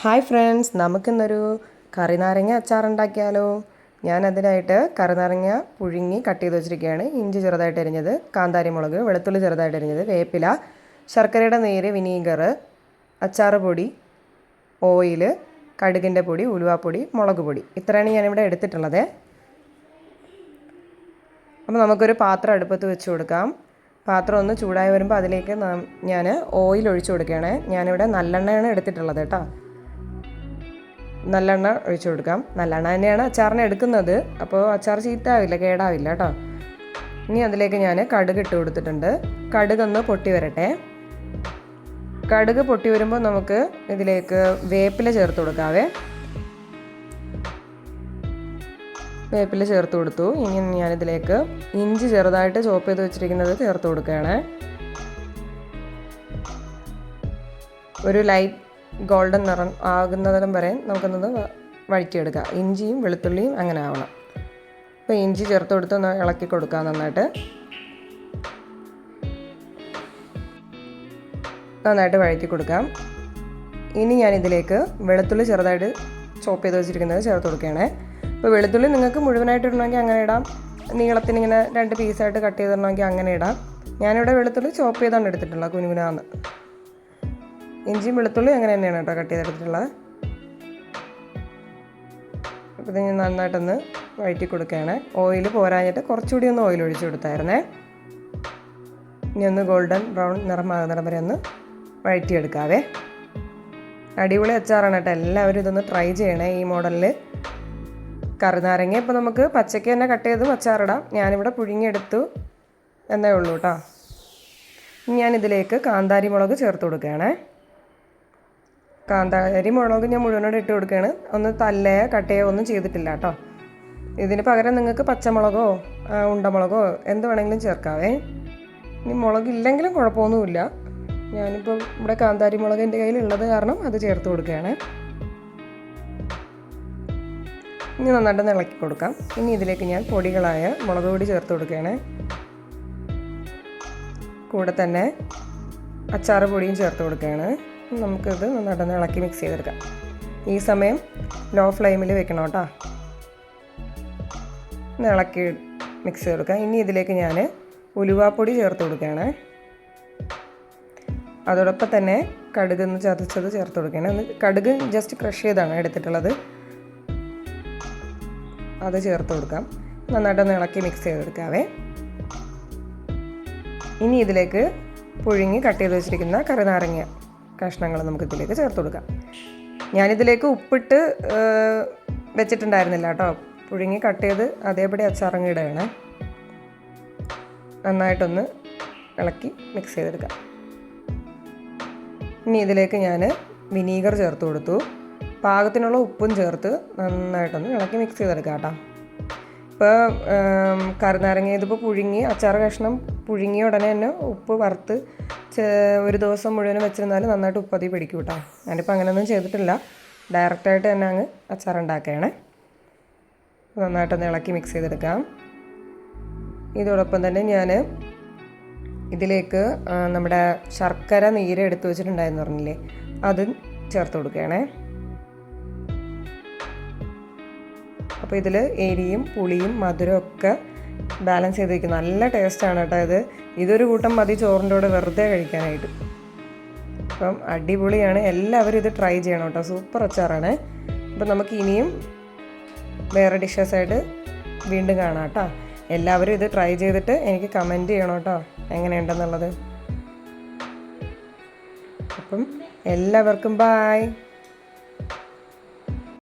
Hi friends, നമുക്കിന്നൊരു കറിനാരങ്ങ അച്ചാർ ഉണ്ടാക്കിയാലോ. ഞാനതിനായിട്ട് കറിനാരങ്ങ പുഴുങ്ങി കട്ട് ചെയ്ത് വെച്ചിരിക്കുകയാണ്. ഇഞ്ചി ചെറുതായിട്ട് അരിഞ്ഞത്, കാന്താരി മുളക്, വെളുത്തുള്ളി ചെറുതായിട്ട് അരിഞ്ഞത്, വേപ്പില, ശർക്കരയുടെ നീര്, വിനീഗർ, അച്ചാർ പൊടി, ഓയിൽ, കടുകിൻ്റെ പൊടി, ഉലുവാപ്പൊടി, മുളക് പൊടി, ഇത്രയാണ് ഞാനിവിടെ എടുത്തിട്ടുള്ളത്. അപ്പോൾ നമുക്കൊരു പാത്രം അടുപ്പത്ത് വെച്ച് കൊടുക്കാം. പാത്രം ഒന്ന് ചൂടായി വരുമ്പോൾ അതിലേക്ക് ഞാൻ ഓയിൽ ഒഴിച്ചു കൊടുക്കുകയാണ്. ഞാനിവിടെ നല്ലെണ്ണയാണ് എടുത്തിട്ടുള്ളത് കേട്ടോ. നല്ലെണ്ണ ഒഴിച്ചു കൊടുക്കാം. നല്ലെണ്ണ തന്നെയാണ് അച്ചാറിന് എടുക്കുന്നത്, അപ്പോൾ അച്ചാർ ചീത്താവില്ല, കേടാവില്ല കേട്ടോ. ഇനി അതിലേക്ക് ഞാൻ കടുക് ഇട്ട് കൊടുത്തിട്ടുണ്ട്. കടുകൊന്ന് പൊട്ടി വരട്ടെ. കടുക് പൊട്ടി വരുമ്പോൾ നമുക്ക് ഇതിലേക്ക് വേപ്പില ചേർത്ത് കൊടുക്കാവേ. വേപ്പില ചേർത്ത് കൊടുത്തു. ഇനി ഞാനിതിലേക്ക് ഇഞ്ചി ചെറുതായിട്ട് ചോപ്പ് ചെയ്ത് വെച്ചിരിക്കുന്നത് ചേർത്ത് കൊടുക്കുകയാണ്. ഒരു ലൈറ്റ് ഗോൾഡൻ നിറം ആകുന്നതിനും വരെ നമുക്കൊന്നത് വഴറ്റിയെടുക്കാം. ഇഞ്ചിയും വെളുത്തുള്ളിയും അങ്ങനെ ആവണം. അപ്പോൾ ഇഞ്ചി ചേർത്ത് കൊടുത്ത് ഒന്ന് ഇളക്കി കൊടുക്കാം നന്നായിട്ട് വഴറ്റി കൊടുക്കാം. ഇനി ഞാനിതിലേക്ക് വെളുത്തുള്ളി ചെറുതായിട്ട് ചോപ്പ് ചെയ്ത് വെച്ചിരിക്കുന്നത് ചേർത്ത് കൊടുക്കുകയാണ്. ഇപ്പോൾ വെളുത്തുള്ളി നിങ്ങൾക്ക് മുഴുവനായിട്ട് ഇടണമെങ്കിൽ അങ്ങനെ ഇടാം. നീളത്തിനിങ്ങനെ 2 പീസായിട്ട് കട്ട് ചെയ്തിടണമെങ്കിൽ അങ്ങനെ ഇടാം. ഞാനിവിടെ വെളുത്തുള്ളി ചോപ്പ് ചെയ്താണ് എടുത്തിട്ടുള്ളത്, കുനുകുനാന്ന്. ഇഞ്ചിയും വെളുത്തുള്ളി അങ്ങനെ തന്നെയാണ് കേട്ടോ കട്ട് ചെയ്തെടുത്തിട്ടുള്ളത്. അപ്പോൾ ഇത് ഞാൻ നന്നായിട്ടൊന്ന് വഴറ്റി കൊടുക്കുകയാണ്. ഓയിൽ പോരാഞ്ഞിട്ട് കുറച്ചുകൂടി ഒന്ന് ഓയിൽ ഒഴിച്ചു കൊടുത്തായിരുന്നേ. ഇനി ഒന്ന് ഗോൾഡൻ ബ്രൗൺ നിറമാകുന്നിടം വരെ ഒന്ന് വഴറ്റിയെടുക്കാവേ. അടിപൊളി അച്ചാറാണ് കേട്ടോ. എല്ലാവരും ഇതൊന്ന് ട്രൈ ചെയ്യണേ ഈ മോഡലിൽ. കറിനാരങ്ങ ഇപ്പോൾ നമുക്ക് പച്ചയ്ക്ക് തന്നെ കട്ട് ചെയ്തും അച്ചാറിടാം. ഞാനിവിടെ പുഴുങ്ങിയെടുത്തു എന്നേ ഉള്ളൂ കേട്ടോ. ഇനി ഞാനിതിലേക്ക് കാന്താരി മുളക് ചേർത്ത് കൊടുക്കുകയാണ്. കാന്താരി മുളക് ഞാൻ മുഴുവനോടെ ഇട്ട് കൊടുക്കുകയാണ്. ഒന്ന് തല്ലയോ കട്ടയോ ഒന്നും ചെയ്തിട്ടില്ല കേട്ടോ. ഇതിന് പകരം നിങ്ങൾക്ക് പച്ചമുളകോ ഉണ്ടമുളകോ എന്ത് വേണമെങ്കിലും ചേർക്കാവേ. ഇനി മുളകില്ലെങ്കിലും കുഴപ്പമൊന്നുമില്ല. ഞാനിപ്പോൾ ഇവിടെ കാന്താരി മുളക് എൻ്റെ കയ്യിലുള്ളത് കാരണം അത് ചേർത്ത് കൊടുക്കുകയാണ്. ഇനി നന്നായിട്ട് ഇളക്കി കൊടുക്കാം. ഇനി ഇതിലേക്ക് ഞാൻ പൊടികളായ മുളക് പൊടി ചേർത്ത് കൊടുക്കുകയാണ്. കൂടെ തന്നെ അച്ചാർ പൊടിയും ചേർത്ത് കൊടുക്കുകയാണ്. നമുക്കിത് നന്നായിട്ട് ഇളക്കി മിക്സ് ചെയ്തെടുക്കാം. ഈ സമയം ലോ ഫ്ലെയിമിൽ വെക്കണം കേട്ടോ. ഇളക്കി മിക്സ് ചെയ്തെടുക്കാം. ഇനി ഇതിലേക്ക് ഞാൻ ഉലുവാപ്പൊടി ചേർത്ത് കൊടുക്കുകയാണ്. അതോടൊപ്പം തന്നെ കടുക് ഒന്ന് ചതച്ചത് ചേർത്ത് കൊടുക്കുകയാണ്. കടുക് ജസ്റ്റ് ക്രഷ് ചെയ്താണ് എടുത്തിട്ടുള്ളത്, അത് ചേർത്ത് കൊടുക്കാം. നന്നായിട്ടൊന്ന് ഇളക്കി മിക്സ് ചെയ്തെടുക്കാവേ. ഇനി ഇതിലേക്ക് പുഴുങ്ങി കട്ട് ചെയ്ത് വെച്ചിരിക്കുന്ന കറിനാരങ്ങ കഷ്ണങ്ങൾ നമുക്കിതിലേക്ക് ചേർത്ത് കൊടുക്കാം. ഞാനിതിലേക്ക് ഉപ്പിട്ട് വെച്ചിട്ടുണ്ടായിരുന്നില്ല കേട്ടോ. പുഴുങ്ങി കട്ട് ചെയ്ത് അതേപടി അച്ചാറങ്ങ ഇടുകയാണ്. നന്നായിട്ടൊന്ന് ഇളക്കി മിക്സ് ചെയ്തെടുക്കാം. ഇനി ഇതിലേക്ക് ഞാൻ വിനീഗർ ചേർത്ത് കൊടുത്തു. പാകത്തിനുള്ള ഉപ്പും ചേർത്ത് നന്നായിട്ടൊന്ന് ഇളക്കി മിക്സ് ചെയ്തെടുക്കാം കേട്ടോ. ഇപ്പോൾ കറിനാരങ്ങ ഇതിപ്പോൾ പുഴുങ്ങി അച്ചാർ കഷ്ണം പുഴുങ്ങിയ ഉടനെ തന്നെ ഉപ്പ് വറുത്ത് ഒരു ദിവസം മുഴുവനും വെച്ചിരുന്നാൽ നന്നായിട്ട് ഉപ്പ് അതിൽ പിടിക്കും കേട്ടോ. ഞാനിപ്പോൾ അങ്ങനെയൊന്നും ചെയ്തിട്ടില്ല, ഡയറക്റ്റായിട്ട് തന്നെ അങ്ങ് അച്ചാർ ഉണ്ടാക്കുകയാണ്. നന്നായിട്ടൊന്ന് ഇളക്കി മിക്സ് ചെയ്തെടുക്കാം. ഇതോടൊപ്പം തന്നെ ഞാൻ ഇതിലേക്ക് നമ്മുടെ ശർക്കര നീര് എടുത്ത് വെച്ചിട്ടുണ്ടായിരുന്നു പറഞ്ഞില്ലേ, അത് ചേർത്ത് കൊടുക്കുകയാണേ. അപ്പോൾ ഇതിൽ എരിയും പുളിയും മധുരവും ഒക്കെ ബാലൻസ് ചെയ്തിരിക്കും. നല്ല ടേസ്റ്റാണ് കേട്ടോ. ഇതൊരു കൂട്ടം മതി ചോറിൻ്റെ കൂടെ വെറുതെ കഴിക്കാനായിട്ട്. അപ്പം അടിപൊളിയാണ്. എല്ലാവരും ഇത് ട്രൈ ചെയ്യണം കേട്ടോ. സൂപ്പർ അച്ചാറാണ്. അപ്പം നമുക്ക് ഇനിയും വേറെ ഡിഷസായിട്ട് വീണ്ടും കാണാം കേട്ടോ. എല്ലാവരും ഇത് ട്രൈ ചെയ്തിട്ട് എനിക്ക് കമൻറ്റ് ചെയ്യണം കേട്ടോ എങ്ങനെയുണ്ടെന്നുള്ളത്. അപ്പം എല്ലാവർക്കും ബായ്.